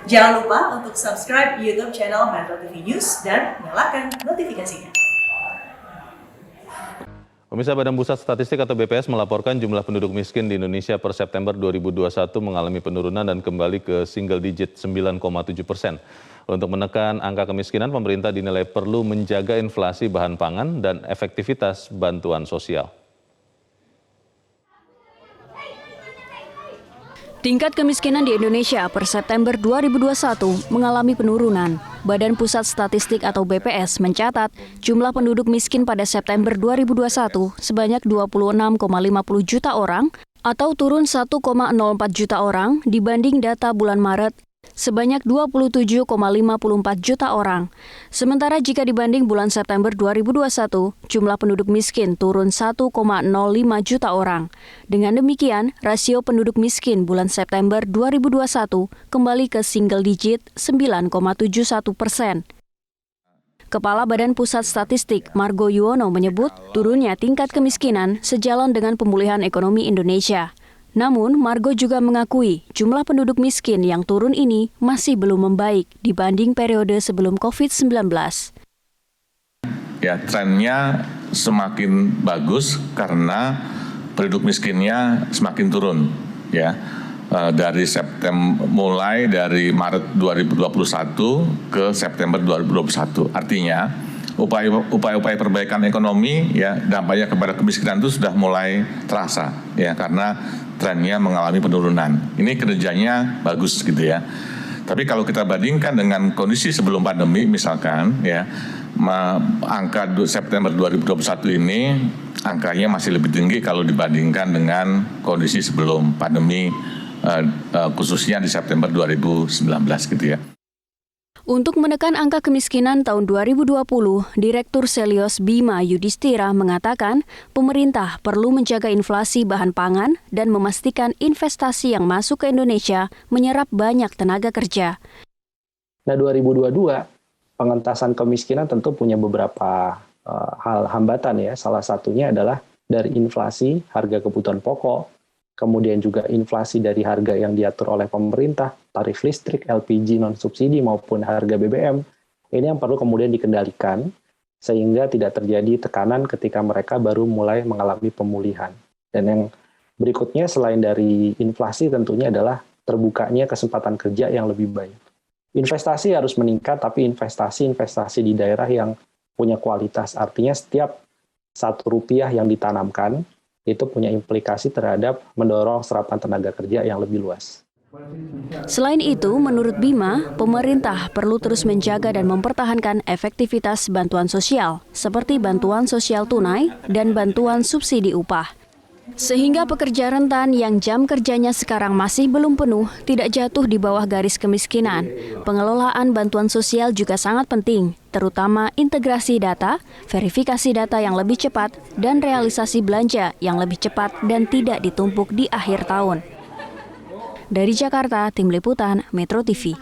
Jangan lupa untuk subscribe YouTube channel Metro TV News dan nyalakan notifikasinya. Pemirsa, Badan Pusat Statistik atau BPS melaporkan jumlah penduduk miskin di Indonesia per September 2021 mengalami penurunan dan kembali ke single digit 9,7%. Untuk menekan angka kemiskinan, pemerintah dinilai perlu menjaga inflasi bahan pangan dan efektivitas bantuan sosial. Tingkat kemiskinan di Indonesia per September 2021 mengalami penurunan. Badan Pusat Statistik atau BPS mencatat jumlah penduduk miskin pada September 2021 sebanyak 26,50 juta orang atau turun 1,04 juta orang dibanding data bulan Maret sebanyak 27,54 juta orang. Sementara jika dibanding bulan September 2021, jumlah penduduk miskin turun 1,05 juta orang. Dengan demikian, rasio penduduk miskin bulan September 2021 kembali ke single digit 9,71%. Kepala Badan Pusat Statistik Margo Yuwono menyebut turunnya tingkat kemiskinan sejalan dengan pemulihan ekonomi Indonesia. Namun, Margo juga mengakui jumlah penduduk miskin yang turun ini masih belum membaik dibanding periode sebelum COVID-19. Ya, trennya semakin bagus karena penduduk miskinnya semakin turun. Ya, dari mulai dari Maret 2021 ke September 2021. Artinya, upaya-upaya perbaikan ekonomi ya dampaknya kepada kemiskinan itu sudah mulai terasa ya karena trennya mengalami penurunan. Ini kinerjanya bagus gitu ya. Tapi kalau kita bandingkan dengan kondisi sebelum pandemi misalkan ya angka September 2021 ini angkanya masih lebih tinggi kalau dibandingkan dengan kondisi sebelum pandemi khususnya di September 2019 gitu ya. Untuk menekan angka kemiskinan tahun 2020, Direktur Selios Bima Yudhistira mengatakan pemerintah perlu menjaga inflasi bahan pangan dan memastikan investasi yang masuk ke Indonesia menyerap banyak tenaga kerja. Nah, 2022 pengentasan kemiskinan tentu punya beberapa hal hambatan ya. Salah satunya adalah dari inflasi harga kebutuhan pokok, kemudian juga inflasi dari harga yang diatur oleh pemerintah, tarif listrik, LPG non-subsidi maupun harga BBM, ini yang perlu kemudian dikendalikan sehingga tidak terjadi tekanan ketika mereka baru mulai mengalami pemulihan. Dan yang berikutnya selain dari inflasi tentunya adalah terbukanya kesempatan kerja yang lebih baik. Investasi harus meningkat, tapi investasi di daerah yang punya kualitas. Artinya setiap Rp1 yang ditanamkan, itu punya implikasi terhadap mendorong serapan tenaga kerja yang lebih luas. Selain itu, menurut Bima, pemerintah perlu terus menjaga dan mempertahankan efektivitas bantuan sosial, seperti bantuan sosial tunai dan bantuan subsidi upah. Sehingga pekerja rentan yang jam kerjanya sekarang masih belum penuh tidak jatuh di bawah garis kemiskinan. Pengelolaan bantuan sosial juga sangat penting, terutama integrasi data, verifikasi data yang lebih cepat, dan realisasi belanja yang lebih cepat dan tidak ditumpuk di akhir tahun. Dari Jakarta, Tim Liputan Metro TV.